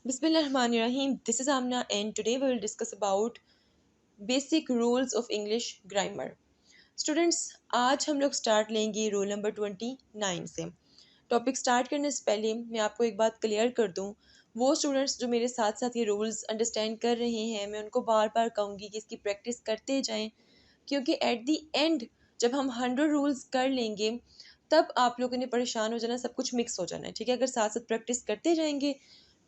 Bismillahirrahmanirrahim. This is Amna and today we will discuss about basic rules of English grammar. Students आज हम लोग start लेंगे roll number 29 से। Topic start करने से पहले मैं आपको एक बात क्लियर कर दूं, वो स्टूडेंट्स जो मेरे साथ साथ ये रूल्स अंडरस्टैंड कर रहे हैं मैं उनको बार बार कहूँगी कि इसकी प्रैक्टिस करते जाएं, क्योंकि एट दी एंड जब हम 100 रूल्स कर लेंगे तब आप लोगों ने परेशान हो जाना, सब कुछ मिक्स हो जाना है। ठीक है, अगर साथ साथ प्रैक्टिस करते जाएंगे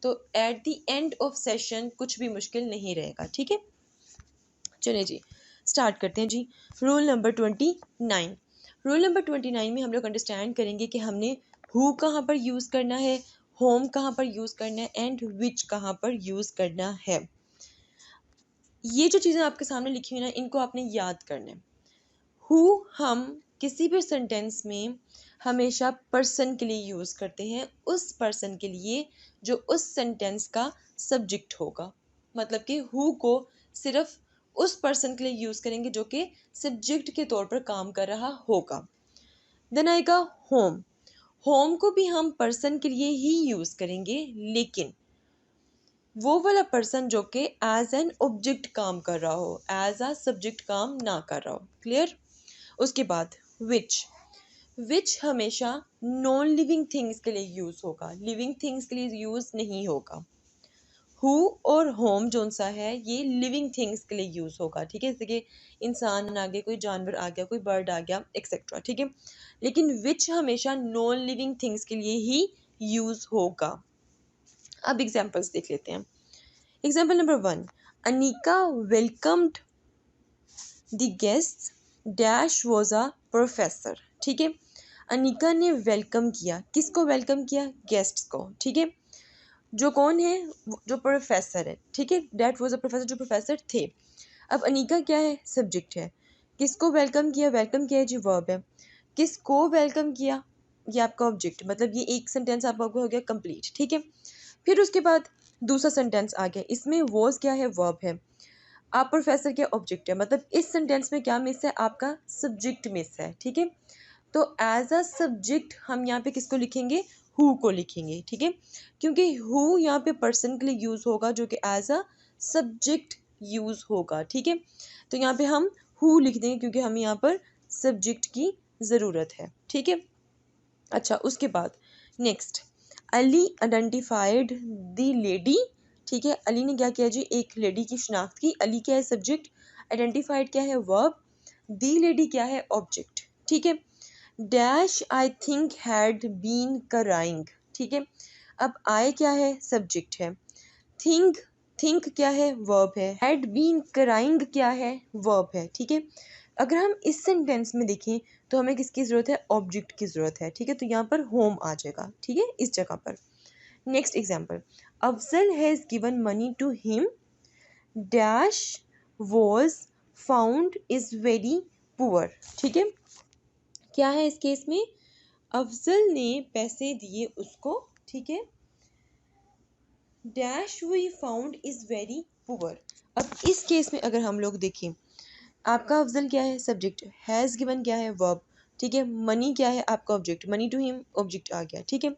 तो at the end of session कुछ भी मुश्किल नहीं रहेगा। ठीक है, चलिए जी स्टार्ट करते हैं जी। Rule number 29। रूल नंबर 29 में हम लोग अंडरस्टैंड करेंगे कि हमने हु कहाँ पर यूज़ करना है, होम कहाँ पर यूज़ करना है एंड विच कहाँ पर यूज़ करना है। ये जो चीज़ें आपके सामने लिखी हुई ना, इनको आपने याद करना है। हु हम किसी भी सेंटेंस में हमेशा पर्सन के लिए यूज़ करते हैं, उस पर्सन के लिए जो उस सेंटेंस का सब्जेक्ट होगा। मतलब कि हु को सिर्फ उस पर्सन के लिए यूज़ करेंगे जो कि सब्जेक्ट के तौर पर काम कर रहा होगा। देन आएगा होम। होम को भी हम पर्सन के लिए ही यूज़ करेंगे, लेकिन वो वाला पर्सन जो कि एज एन ऑब्जेक्ट काम कर रहा हो, एज अ सब्जेक्ट काम ना कर रहा हो। क्लियर। उसके बाद विच। विच हमेशा नॉन लिविंग थिंग्स के लिए यूज़ होगा, लिविंग थिंग्स के लिए यूज़ नहीं होगा। हु और होम जो सा है ये लिविंग थिंग्स के लिए यूज़ होगा। ठीक है, जैसे कि इंसान आ गया, कोई जानवर आ गया, कोई बर्ड आ गया एक्सेट्रा। ठीक है, लेकिन विच हमेशा नॉन लिविंग थिंग्स के लिए ही यूज़ होगा। अब एग्जाम्पल्स देख लेते हैं। Example number 1, Anika welcomed the guest dash was a professor. ठीक है, अनिका ने वेलकम किया, किसको वेलकम किया? गेस्ट्स को। ठीक है, जो कौन है? जो प्रोफेसर है। ठीक है, डैट वॉज अ प्रोफेसर, जो प्रोफेसर थे। अब अनिका क्या है? सब्जेक्ट है। किसको वेलकम किया? वेलकम किया है जी, वर्ब है। किसको वेलकम किया? ये आपका ऑब्जेक्ट, मतलब ये एक सेंटेंस आपका हो गया कंप्लीट। ठीक है, फिर उसके बाद दूसरा सेंटेंस आ गया, इसमें वॉज क्या है? वर्ब है। आप प्रोफेसर के ऑब्जेक्ट है, मतलब इस सेंटेंस में क्या मिस है? आपका सब्जेक्ट मिस है। ठीक है, तो एज अ सब्जेक्ट हम यहाँ पे किसको लिखेंगे? हु को लिखेंगे। ठीक है, क्योंकि हु यहाँ पे पर्सन के लिए यूज़ होगा जो कि एज अ सब्जेक्ट यूज़ होगा। ठीक है, तो यहाँ पे हम हु लिख देंगे क्योंकि हमें यहाँ पर सब्जेक्ट की ज़रूरत है। ठीक है, अच्छा उसके बाद next, Ali identified the lady. ठीक है, अली ने क्या किया जी? एक लेडी की शिनाख्त की। अली क्या है? सब्जेक्ट। आइडेंटिफाइड क्या है? वर्ब। द लेडी क्या है? ऑब्जेक्ट। ठीक है, dash I think had been crying. ठीक है, अब आई क्या है? सब्जेक्ट है। थिंक, थिंक क्या है? वर्ब है। हैड बीन कराइंग क्या है? वर्ब है। ठीक है, अगर हम इस सेंटेंस में देखें तो हमें किसकी ज़रूरत है? ऑब्जेक्ट की ज़रूरत है। ठीक है, तो यहाँ पर होम आ जाएगा। ठीक है, इस जगह पर। Next example, Afzal has given money to him dash was found is very poor. ठीक है, क्या है इस केस में? अफजल ने पैसे दिए उसको। ठीक है, dash we found is very poor. अब इस केस में अगर हम लोग देखें, आपका अफजल क्या है? सब्जेक्ट। हैज़ गिवन क्या है? वर्ब। ठीक है, मनी क्या है? आपका object. Money to him object आ गया। ठीक है,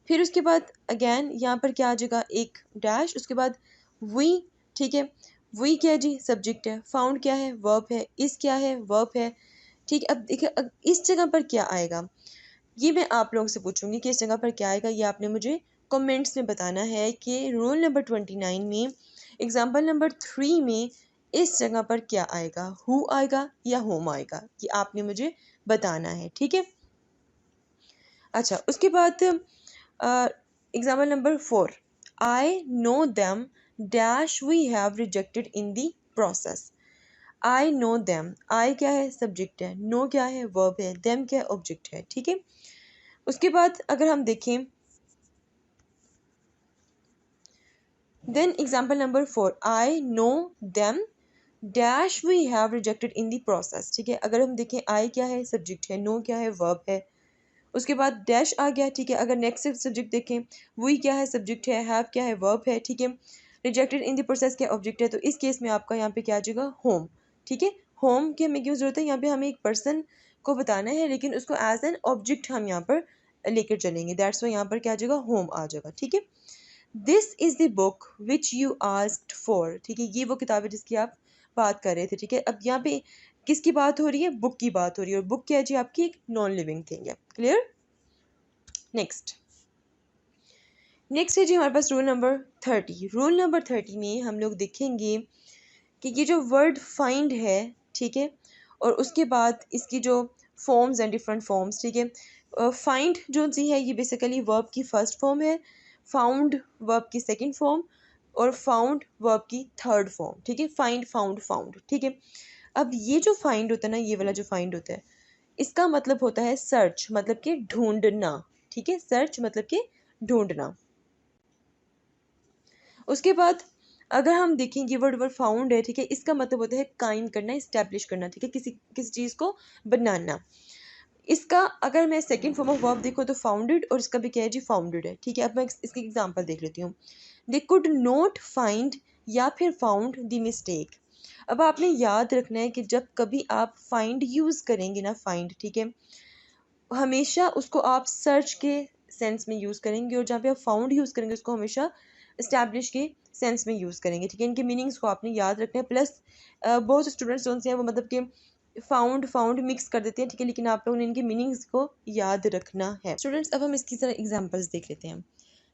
फिर उसके बाद अगेन यहाँ पर क्या आ जाएगा? एक डैश, उसके बाद वी। ठीक है, वी क्या है जी? सब्जेक्ट है। फाउंड क्या है? वर्ब है। इस क्या है? वर्ब है। ठीक है, अब देखिए इस जगह पर क्या आएगा, ये मैं आप लोगों से पूछूंगी कि इस जगह पर क्या आएगा। ये आपने मुझे कमेंट्स में बताना है कि रूल नंबर 29 में एग्जाम्पल नंबर 3 में इस जगह पर क्या आएगा? हु आएगा या होम आएगा? ये आपने मुझे बताना है। ठीक है, अच्छा उसके बाद example number 4, I know them dash we have rejected in the process. I know them, I क्या है? सब्जेक्ट है। नो क्या है? वर्ब है। देम क्या है? ऑब्जेक्ट है। ठीक है, उसके बाद अगर हम देखें then example number 4, I know them dash we have rejected in the process. ठीक है, अगर हम देखें आई क्या है? सब्जेक्ट है। नो क्या है? वर्ब है। उसके बाद डैश आ गया। ठीक है, अगर नेक्स्ट सब्जेक्ट देखें, वी क्या है? सब्जेक्ट है। हैव क्या है? वर्ब है। ठीक है, रिजेक्टेड इन द प्रोसेस क्या? ऑब्जेक्ट है। तो इस केस में आपका यहाँ पे क्या आ जाएगा? होम। ठीक है, होम की हमें क्यों जरूरत है? यहाँ पे हमें एक पर्सन को बताना है, लेकिन उसको एज एन ऑब्जेक्ट हम यहाँ पर लेकर चलेंगे, दैट्स वाई यहाँ पर क्या आ जाएगा? होम आ जाएगा। ठीक है, this is the book which you asked for, ठीक है, ये वो किताब है जिसकी आप बात कर रहे थे, ठीक है। अब यहाँ पे किसकी बात हो रही है? बुक की बात हो रही है, और बुक क्या है जी? आपकी एक नॉन लिविंग थिंग है। क्लियर? नेक्स्ट नेक्स्ट है जी हमारे पास रूल नंबर 30। रूल नंबर 30 में हम लोग देखेंगे कि ये जो वर्ड फाइंड है, ठीक है, और उसके बाद इसकी जो फॉर्म्स हैं, डिफरेंट फॉर्म्स, ठीक है। फाइंड जो सी है ये बेसिकली वर्ब की फर्स्ट फॉर्म है, फाउंड वर्ब की सेकंड फॉर्म, और फाउंड वर्ब की थर्ड फॉर्म, ठीक है। फाइंड, फाउंड, फाउंड, ठीक है। अब ये जो फाइंड होता है ना, ये वाला जो फाइंड होता है, इसका मतलब होता है सर्च, मतलब कि ढूंढना, ठीक है। सर्च मतलब कि ढूंढना। उसके बाद अगर हम देखें ये वर्ड वर्ड फाउंड है, ठीक है, इसका मतलब होता है कायम करना, इस्टेब्लिश करना, ठीक है, किसी किसी चीज़ को बनाना। इसका अगर मैं सेकंड फॉर्म ऑफ वर्ब देखूँ तो फाउंडेड, और इसका भी क्या है जी? फाउंडेड है, ठीक है। अब मैं इसकी एग्जांपल देख लेती हूँ। दे कुड नॉट फाइंड, या फिर फाउंड द मिस्टेक। अब आपने याद रखना है कि जब कभी आप फाइंड यूज़ करेंगे ना, फाइंड, ठीक है, हमेशा उसको आप सर्च के सेंस में यूज़ करेंगे, और जहाँ पे आप फाउंड यूज़ करेंगे उसको हमेशा इस्टेब्लिश के सेंस में यूज़ करेंगे, ठीक है। इनके मीनिंग्स को आपने याद रखना है। प्लस बहुत से स्टूडेंट्स जो हैं वो मतलब कि फाउंड फाउंड मिक्स कर देते हैं, ठीक है, लेकिन आप लोगों ने इनके मीनिंग्स को याद रखना है। स्टूडेंट्स अब हम इसकी तरह एग्जाम्पल्स देख लेते हैं।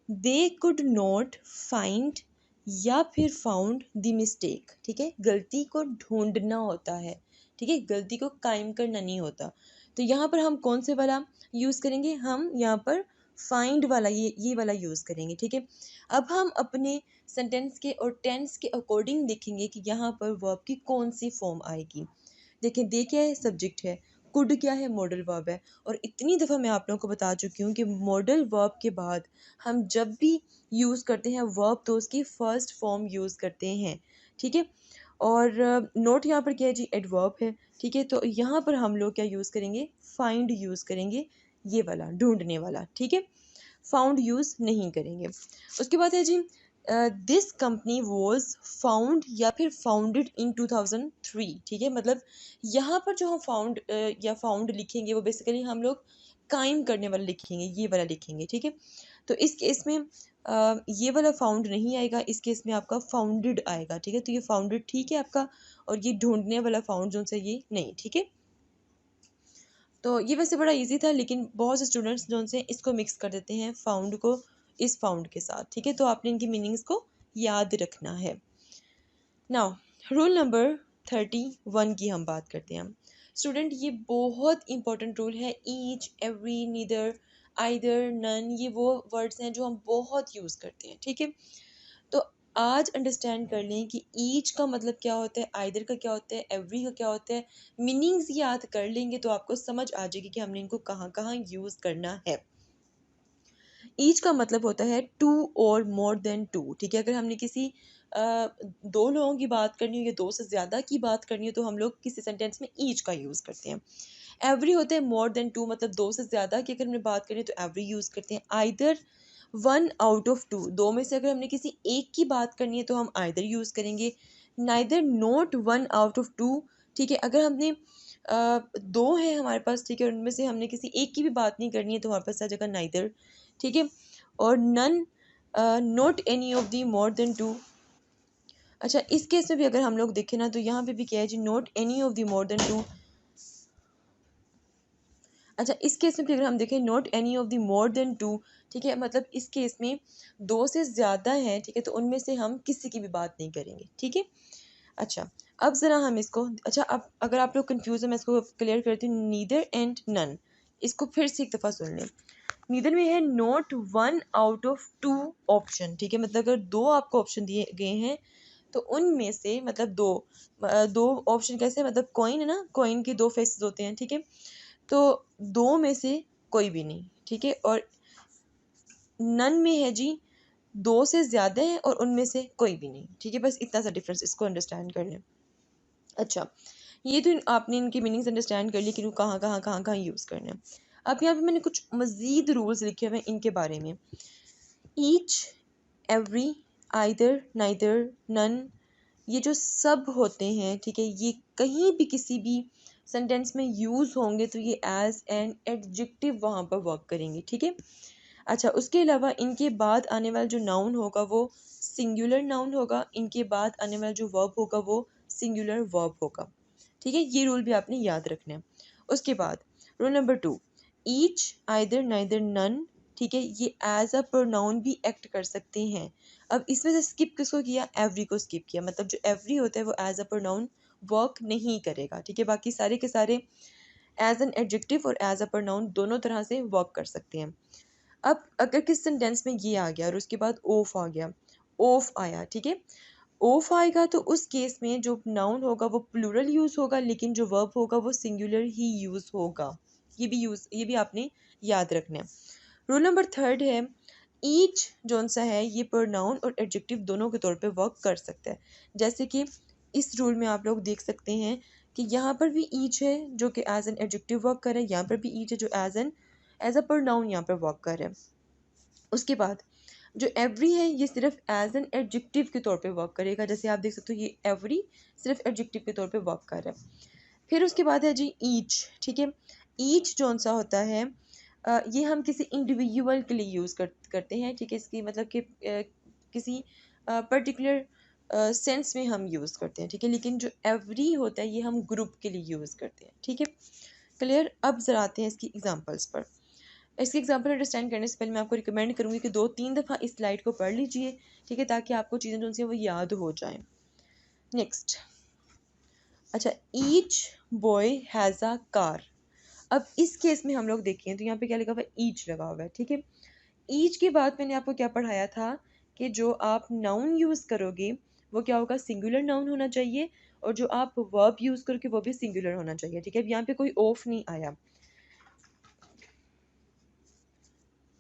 दे कुड नॉट फाइंड, या फिर फाउंड द मिस्टेक, ठीक है। गलती को ढूंढना होता है, ठीक है, गलती को कायम करना नहीं होता। तो यहाँ पर हम कौन से वाला यूज़ करेंगे? हम यहाँ पर फाइंड वाला, ये वाला यूज़ करेंगे, ठीक है। अब हम अपने सेंटेंस के और टेंस के अकॉर्डिंग देखेंगे कि यहाँ पर वर्ब की कौन सी फॉर्म आएगी। देखें, दे क्या है? सब्जेक्ट है। कुड क्या है? मॉडल वर्ब है। और इतनी दफ़ा मैं आप लोगों को बता चुकी हूँ कि मॉडल वर्ब के बाद हम जब भी यूज़ करते हैं वर्ब तो उसकी फर्स्ट फॉर्म यूज़ करते हैं, ठीक है। और नोट यहाँ पर क्या है जी? एडवर्ब है, ठीक है। तो यहाँ पर हम लोग क्या यूज़ करेंगे? फाइंड यूज़ करेंगे, ये वाला, ढूंढने वाला, ठीक है। फाउंड यूज़ नहीं करेंगे। उसके बाद है जी दिस कंपनी वॉज फाउंड, या फिर फाउंडेड इन 2003, ठीक है। मतलब यहाँ पर जो हम फाउंड या फाउंड लिखेंगे वो बेसिकली हम लोग कायम करने वाला लिखेंगे, ये वाला लिखेंगे, ठीक है। तो इस केस में ये वाला फाउंड नहीं आएगा, इस केस में आपका फाउंडेड आएगा, ठीक है। तो ये फाउंडेड ठीक है आपका, और ये ढूंढने वाला फाउंड जो है ये नहीं, ठीक है। तो ये वैसे बड़ा इजी था, लेकिन बहुत से स्टूडेंट्स जो से इसको मिक्स कर देते हैं फाउंड को इस फाउंड के साथ, ठीक है। तो आपने इनकी मीनिंग्स को याद रखना है। नाउ रूल नंबर 31 की हम बात करते हैं। स्टूडेंट ये बहुत इंपॉर्टेंट रूल है। Each, every, neither, either, none, ये वो वर्ड्स हैं जो हम बहुत यूज़ करते हैं, ठीक है। तो आज अंडरस्टैंड कर लें कि ईच का मतलब क्या होता है, आइदर का क्या होता है, एवरी का क्या होता है। मीनिंग्स याद कर लेंगे तो आपको समझ आ जाएगी कि हमने इनको कहाँ कहाँ यूज़ करना है। ईच का मतलब होता है टू और मोर देन टू, ठीक है। अगर हमने किसी दो लोगों की बात करनी हो या दो से ज़्यादा की बात करनी हो तो हम लोग किसी सेंटेंस में ईच का यूज़ करते हैं। एवरी होता है मोर देन टू, मतलब दो से ज़्यादा की अगर हमने बात करें तो एवरी यूज़ करते हैं। Either one out of two, दो में से अगर हमने किसी एक की बात करनी है तो हम आइदर यूज़ करेंगे। Neither not one out of two, ठीक है। अगर हमने दो है हमारे पास, ठीक है, उनमें से हमने किसी एक की भी बात नहीं करनी है तो हमारे पास आ जाएगा नाइदर, ठीक है। और none, not any of the more than two. अच्छा, इस केस में भी अगर हम लोग देखें ना तो यहाँ पे भी क्या है जी? Not any of the more than two. अच्छा, इस केस में भी अगर हम देखें not any of the more than two, ठीक है, मतलब इस केस में दो से ज़्यादा हैं, ठीक है, तो उनमें से हम किसी की भी बात नहीं करेंगे, ठीक है। अच्छा, अब ज़रा हम इसको, अच्छा, अब अगर आप लोग कन्फ्यूज़ हैं मैं इसको क्लियर करती हूँ। नीदर एंड नन, इसको फिर से एक दफ़ा सुन लें। नीदर में है not one out of two option, ठीक है। मतलब अगर दो आपको ऑप्शन दिए गए हैं तो उनमें से मतलब दो, दो ऑप्शन कैसे? मतलब कॉइन है ना, कॉइन के दो फेसेस होते हैं, ठीक है। तो दो में से कोई भी नहीं, ठीक है। और नन में है जी दो से ज़्यादा है और उनमें से कोई भी नहीं, ठीक है। बस इतना सा डिफरेंस, इसको अंडरस्टैंड कर लें। अच्छा, ये तो आपने इनकी मीनिंग्स अंडरस्टैंड कर ली कि वो कहाँ यूज़ करने हैं। अब यहाँ पे मैंने कुछ मज़ीद रूल्स लिखे हुए हैं इनके बारे में। Each, every, either, neither, none, ये जो सब होते हैं, ठीक है, ये कहीं भी किसी भी सेंटेंस में यूज़ होंगे तो ये एज एन एडजेक्टिव वहाँ पर वर्क करेंगे, ठीक है। अच्छा, उसके अलावा इनके बाद आने वाला जो नाउन होगा वो सिंगुलर नाउन होगा, इनके बाद आने वाला जो वर्ब होगा वो सिंगुलर वर्ब होगा। ठीक है, ये रूल भी आपने याद रखना है। उसके बाद rule number 2, each, either, neither, none, ठीक है, ये एज अ प्रोनाउन भी एक्ट कर सकते हैं। अब इसमें से स्किप किसको किया, एवरी को स्किप किया, मतलब जो एवरी होता है वो एज अ प्रोनाउन वर्क नहीं करेगा। ठीक है, बाकी सारे के सारे एज एन एडजेक्टिव और एज अ प्रोनाउन दोनों तरह से वर्क कर सकते हैं। अब अगर किस सेंटेंस में ये आ गया और उसके बाद ओफ आ गया, ओफ आया, ठीक है, ओफ आएगा तो उस केस में जो नाउन होगा वो प्लूरल यूज होगा, लेकिन जो वर्ब होगा वो सिंगुलर ही यूज होगा। ये भी आपने याद रखना है। रूल नंबर 3 है, ईच जोन सा है ये प्रोनाउन और एडजेक्टिव दोनों के तौर पे वर्क कर सकता है। जैसे कि इस रूल में आप लोग देख सकते हैं कि यहाँ पर भी ईच है जो कि एज एन एडजेक्टिव वर्क कर रहा है, यहाँ पर भी ईच है जो एज अ प्रोनाउन यहाँ पर वर्क कर रहा है। उसके बाद जो एवरी है ये सिर्फ एज एन एडजेक्टिव के तौर पे वर्क करेगा, जैसे आप देख सकते हो ये एवरी सिर्फ एडजेक्टिव के तौर पे वर्क कर रहा है। फिर उसके बाद है जी ईच, ठीक है, ईच जौन सा होता है ये हम किसी इंडिविजुअल के लिए यूज़ करते हैं। ठीक है, इसकी मतलब कि किसी पर्टिकुलर सेंस में हम यूज़ करते हैं। ठीक है, लेकिन जो एवरी होता है ये हम ग्रुप के लिए यूज़ करते हैं। ठीक है, क्लियर। अब ज़रा आते हैं इसकी एग्जांपल्स पर। इसकी एग्जांपल अंडरस्टैंड करने से पहले मैं आपको रिकमेंड करूँगी कि 2-3 दफ़ा इस स्लाइड को पढ़ लीजिए। ठीक है, ताकि आपको चीज़ें जो सी वो याद हो जाएं। नेक्स्ट, अच्छा, each boy has a car. अब इस केस में हम लोग देखें तो यहाँ पे क्या लिखा हुआ है, ईच लगा हुआ है। ठीक है, ईच के बाद मैंने आपको क्या पढ़ाया था कि जो आप नाउन यूज़ करोगे वो क्या होगा, सिंगुलर नाउन होना चाहिए, और जो आप वर्ब यूज़ करोगे वो भी सिंगुलर होना चाहिए। ठीक है, अब यहाँ पे कोई ऑफ नहीं आया।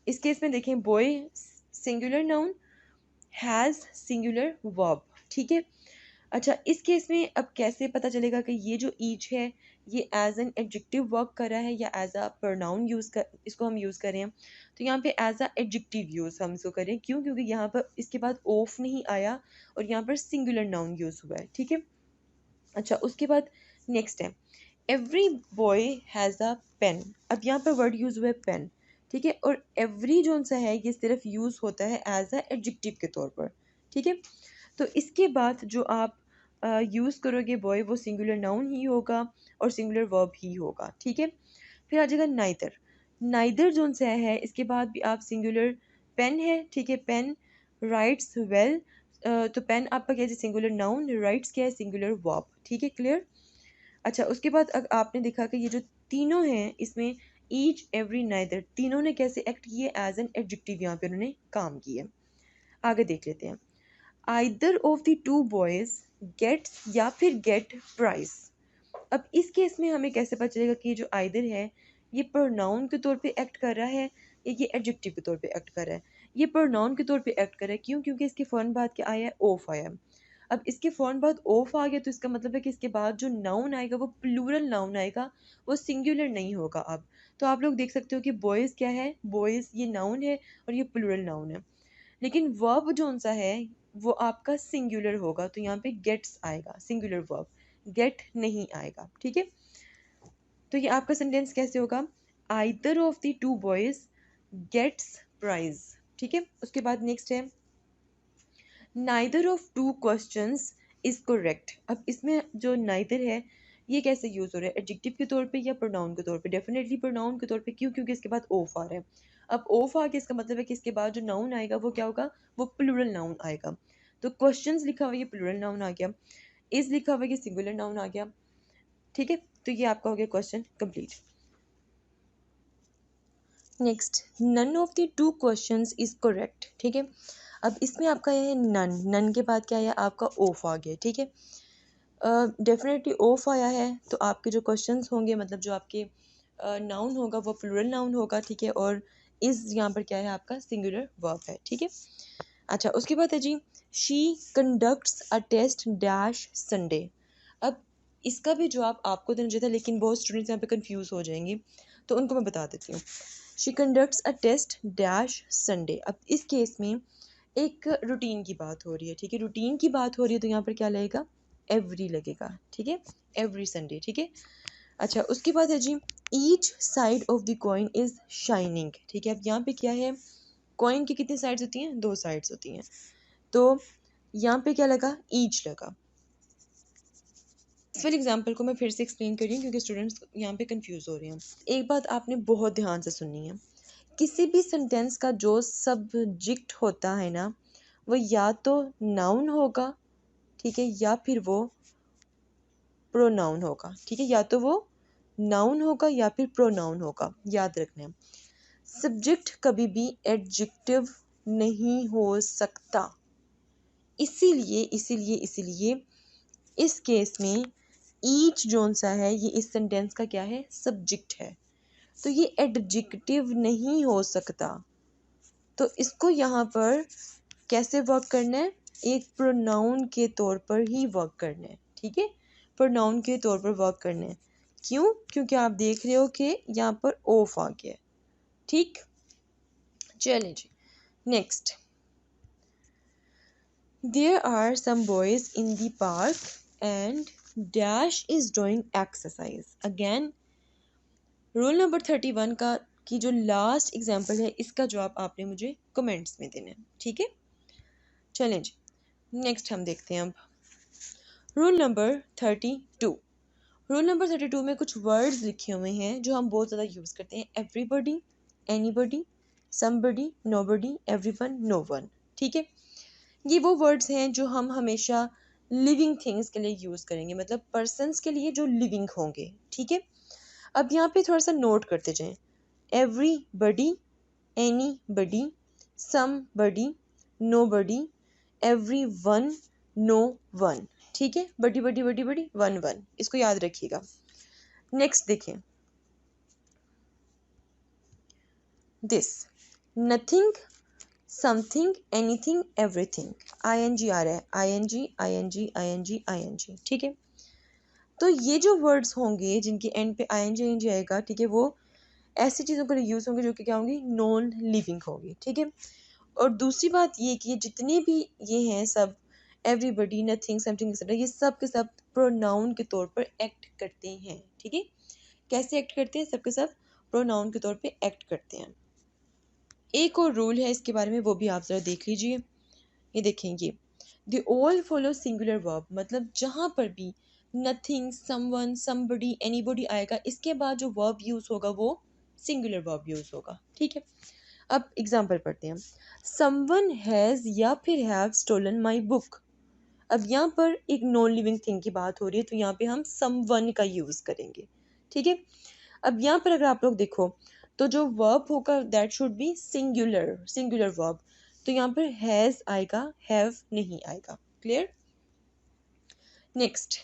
इस केस में देखें, boy singular noun, has singular verb. ठीक है, अच्छा, इस केस में अब कैसे पता चलेगा कि ये जो ईच है ये एज एन एडजेक्टिव वर्क कर रहा है या एज अ प्रोनाउन यूज़ कर इसको हम यूज़ करें। तो यहाँ पे एज अ एडजेक्टिव यूज़ हम इसको करें, क्यों, क्योंकि यहाँ पर इसके बाद ऑफ नहीं आया और यहाँ पर सिंगुलर नाउन यूज़ हुआ है। ठीक है, अच्छा, उसके बाद नेक्स्ट है, every boy has a pen. अब यहाँ पर वर्ड यूज़ हुआ है पेन। ठीक है, और एवरी जो सा है ये सिर्फ यूज़ होता है एज अ एडजेक्टिव के तौर पर। ठीक है, तो इसके बाद जो आप यूज़ करोगे बॉय वो सिंगुलर नाउन ही होगा और सिंगुलर वर्ब ही होगा। ठीक है, फिर आ जाएगा नाइदर। नाइदर जो सा है इसके बाद भी आप सिंगुलर पेन है। ठीक है, पेन राइट्स वेल, तो पेन आपका क्या है, सिंगुलर नाउन, राइट्स क्या है, सिंगुलर वर्ब। ठीक है, क्लियर। अच्छा, उसके बाद आपने देखा कि ये जो तीनों हैं इसमें ईच, एवरी, नाइदर, तीनों ने कैसे एक्ट किए, एज एन एडजेक्टिव यहाँ पे उन्होंने काम किए। आगे देख लेते हैं, either of the two boys gets या फिर गेट प्राइज। अब इस केस में हमें कैसे पता चलेगा कि ये जो आइदर है ये प्रोनाउन के तौर पे एक्ट कर रहा है या ये एडजेक्टिव के तौर पे एक्ट कर रहा है। ये प्रोनाउन के तौर पे एक्ट कर रहा है, क्यों, क्योंकि इसके फ़ौरन बाद क्या आया है, ऑफ आया है। अब इसके फ़ौरन बाद ऑफ आ गया तो इसका मतलब है कि इसके बाद जो नाउन आएगा वो प्लूरल नाउन आएगा, वो सिंगुलर नहीं होगा। अब तो आप लोग देख सकते हो कि बॉयज़ क्या है, बॉयज़ ये नाउन है और ये प्लूरल नाउन है, लेकिन वर्ब जो सा है वो आपका सिंगुलर होगा, तो यहाँ पे गेट्स आएगा, सिंगुलर वर्ब, गेट नहीं आएगा। ठीक है, तो ये आपका सेंटेंस कैसे होगा, either of the two boys gets prize. ठीक है, उसके बाद नेक्स्ट है, neither of two questions is correct. अब इसमें जो नाइदर है ये कैसे यूज हो रहा है, एडजेक्टिव के तौर पे या प्रोनाउन के तौर पे, डेफिनेटली प्रोनाउन के तौर पे, क्यों, क्योंकि इसके बाद ऑफ आ रहा है। अब ऑफ आ गया इसका मतलब है कि इसके बाद जो नाउन आएगा वो क्या होगा, वो प्लूरल नाउन आएगा। तो क्वेश्चंस लिखा हुआ ये प्लूरल नाउन आ गया, इज लिखा हुआ ये सिंगुलर नाउन आ गया। ठीक है, तो ये आपका हो गया question complete. Next, none of the two questions is correct. ठीक है, अब इसमें आपका यह है नन, नन के बाद क्या है आपका ऑफ आ गया। ठीक है, डेफिनेटली ऑफ आया है तो आपके जो क्वेश्चंस होंगे, मतलब जो आपके नाउन होगा वो प्लूरल नाउन होगा। ठीक है, और इस यहाँ पर क्या है आपका सिंगुलर वर्ब है। ठीक है, अच्छा, उसके बाद है जी, she conducts a test dash Sunday. अब इसका भी जवाब आपको देना चाहिए था, लेकिन बहुत स्टूडेंट्स यहाँ पे कंफ्यूज हो जाएंगे, तो उनको मैं बता देती हूँ। She conducts a test dash Sunday. अब इस केस में एक रूटीन की बात हो रही है। ठीक है, रूटीन की बात हो रही है तो यहाँ पर क्या लगेगा, एवरी लगेगा। ठीक है, एवरी संडे। ठीक है, अच्छा, उसके बाद है जी, each side of the coin is shining. ठीक है, अब यहाँ पे क्या है, कॉइन की कितनी साइड्स होती हैं? 2 साइड्स होती हैं। तो यहाँ पे क्या लगा? ईच लगा। फिर एग्जाम्पल को मैं फिर से एक्सप्लेन कर रही हूँ क्योंकि स्टूडेंट्स यहाँ पे कंफ्यूज हो रहे हैं। एक बात आपने बहुत ध्यान से सुननी है, किसी भी सेंटेंस का जो सब्जेक्ट होता है ना, वो या तो नाउन होगा, ठीक है, या फिर वो प्रोनाउन होगा, ठीक है, या तो वो नाउन होगा या फिर प्रोनाउन होगा, याद रखना है। सब्जेक्ट कभी भी एडजेक्टिव नहीं हो सकता। इसीलिए इस केस में ईच जोन सा है, ये इस सेंटेंस का क्या है? सब्जेक्ट है। तो ये एडजेक्टिव नहीं हो सकता। तो इसको यहाँ पर कैसे वर्क करना है? एक प्रोनाउन के तौर पर ही वर्क करना है, ठीक है, प्रोनाउन के तौर पर वर्क करना है। क्यों? क्योंकि आप देख रहे हो कि यहाँ पर ऑफ आ गया, ठीक। चलें जी, next. There are some boys in the park and Dash is doing exercise. Again, rule number 31 का की जो लास्ट एग्जाम्पल है, इसका जवाब आपने मुझे कमेंट्स में देना है, ठीक है। चलें जी, नेक्स्ट हम देखते हैं अब रूल नंबर 32। रूल नंबर 32 में कुछ वर्ड्स लिखे हुए हैं जो हम बहुत ज़्यादा यूज़ करते हैं। Everybody, anybody, somebody, nobody, everyone, no one, ठीक है। ये वो वर्ड्स हैं जो हम हमेशा लिविंग थिंग्स के लिए यूज़ करेंगे, मतलब पर्सन्स के लिए जो लिविंग होंगे, ठीक है। अब यहाँ पे थोड़ा सा नोट करते जाएं। Everybody, anybody, somebody, nobody, everyone, no one, ठीक है। बड़ी बड़ी बड़ी बड़ी वन वन, इसको याद रखिएगा। नेक्स्ट देखें, this, nothing, something, anything, everything, ING आ रहा है, आईएनजी आईएनजी आईएनजी आईएनजी, ठीक है। तो ये जो वर्ड्स होंगे जिनके एंड पे आईएनजी आईएनजी आएगा, ठीक है, वो ऐसी चीज़ों के लिए यूज़ होंगे जो कि क्या होंगी? नॉन लिविंग होगी, ठीक है। और दूसरी बात ये कि जितने भी ये हैं सब, एवरीबडी, नथिंग, समथिंग एक्सेट्रा, ये सब के सब प्रोनाउन के तौर पर एक्ट करते हैं, ठीक है। कैसे एक्ट करते हैं? सब के सब प्रोनाउन के तौर पे एक्ट करते हैं। एक और रूल है इसके बारे में, वो भी आप ज़रा देख लीजिए। ये देखें, ये they all follow singular verb, मतलब जहाँ पर भी नथिंग, समवन, समबडी, एनीबडी आएगा, इसके बाद जो वर्ब यूज़ होगा वो सिंगुलर वर्ब यूज़ होगा, ठीक है। अब एग्जाम्पल पढ़ते हैं। समवन हैज़ या फिर हैव स्टोलन माई बुक। अब यहाँ पर एक नॉन लिविंग थिंग की बात हो रही है, तो यहाँ पे हम समवन का यूज़ करेंगे, ठीक है। अब यहाँ पर अगर आप लोग देखो तो जो वर्ब होगा that should be singular, singular verb. तो यहाँ पर हैज़ आएगा, हैव नहीं आएगा। Clear? Next,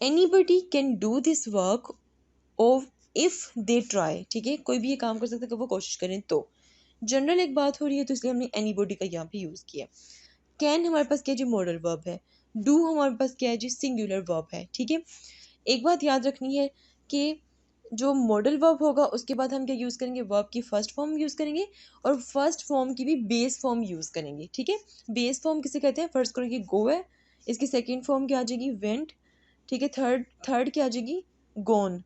anybody can do this work of if they try, ठीक है, कोई भी ये काम कर सकता है कि वो कोशिश करें। तो जनरल एक बात हो रही है, तो इसलिए हमने एनीबडी का यहाँ पे यूज़ किया। कैन हमारे पास क्या जी? मॉडल वर्ब है। डू हमारे पास क्या है जी? सिंगुलर वर्ब है, ठीक है। एक बात याद रखनी है कि जो मॉडल वर्ब होगा उसके बाद हम क्या यूज़ करेंगे? वर्ब की फर्स्ट फॉर्म यूज़ करेंगे और फर्स्ट फॉर्म की भी बेस फॉर्म यूज़ करेंगे, ठीक है। बेस फॉर्म किसे कहते हैं? फर्स्ट करेंगे गो है, इसकी सेकेंड फॉर्म क्या आ जाएगी? वेंट, ठीक है। थर्ड क्या आ जाएगी? गोन,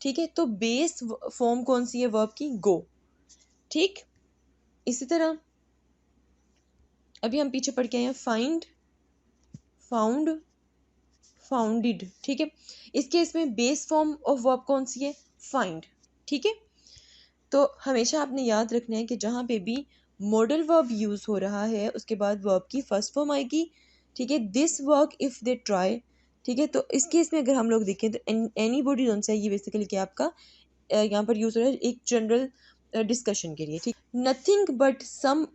ठीक है। तो बेस फॉर्म कौन सी है वर्ब की? गो, ठीक। इसी तरह अभी हम पीछे पढ़ के आए हैं, फाइंड, फाउंड, फाउंडेड, ठीक है। इस केस में बेस फॉर्म ऑफ वर्ब कौन सी है? फाइंड, ठीक है। तो हमेशा आपने याद रखना है कि जहाँ पे भी मॉडल वर्ब यूज़ हो रहा है उसके बाद वर्ब की फर्स्ट फॉर्म आएगी, ठीक है। This work if they try, ठीक है। तो इस केस में अगर हम लोग देखें तो एनी बॉडी जोन से ये बेसिकली क्या आपका यहाँ पर यूज़ हो रहा है एक जनरल डिस्कशन के लिए, ठीक। Nothing but some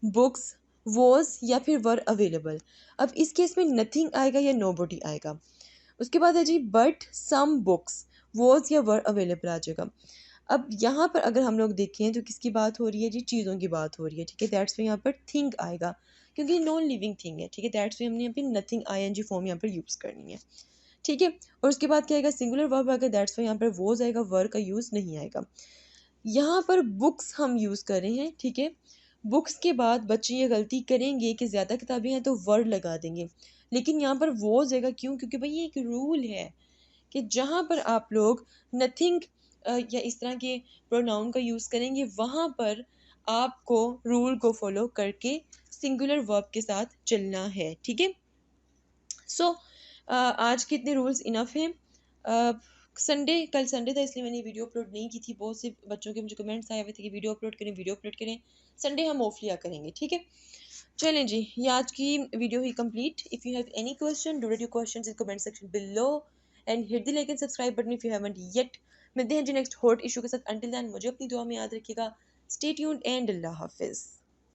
books was या फिर वर अवेलेबल। अब इस केस में नथिंग आएगा या नोबडी आएगा। उसके बाद है जी बट सम बुक्स, वॉज या वर अवेलेबल आ जाएगा। अब यहाँ पर अगर हम लोग देखें तो किसकी बात हो रही है जी? चीज़ों की बात हो रही है, ठीक है। दैट्स में यहाँ पर थिंग आएगा क्योंकि नॉन लिविंग थिंग है, ठीक है। दैट्स में हमने यहाँ पे नथिंग आईएनजी फॉर्म यहाँ पर यूज़ करनी है, ठीक है। और उसके बाद क्या आएगा? सिंगुलर वर्ब आएगा, दैट्स में यहाँ पर वॉज आएगा, वर का यूज़ नहीं आएगा। यहाँ पर बुक्स हम यूज़ कर रहे हैं, ठीक है। बुक्स के बाद बच्चे ये गलती करेंगे कि ज़्यादा किताबें हैं तो वर्ड लगा देंगे, लेकिन यहाँ पर वो आएगा। क्यों? क्योंकि भाई ये एक रूल है कि जहाँ पर आप लोग नथिंग या इस तरह के प्रोनाउन का यूज़ करेंगे, वहाँ पर आपको रूल को फॉलो करके सिंगुलर वर्ब के साथ चलना है, ठीक है। सो आज के इतने रूल्स इनफ हैं। संडे, कल संडे था इसलिए मैंने वीडियो अपलोड नहीं की थी। बहुत से बच्चों के मुझे कमेंट्स आए हुए थे कि वीडियो अपलोड करें, वीडियो अपलोड करें। संडे हम ऑफ लिया करेंगे, ठीक है। चलें जी, ये आज की video he complete. If you have any question, do right your questions in comment section below and hit the like and subscribe button if you haven't yet. मिलते हैं जी नेक्स्ट हॉट इशू के साथ। अंटिल देन मुझे अपनी दुआ में याद रखिएगा। स्टे ट्यून्ड एंड अल्लाह हाफिज़।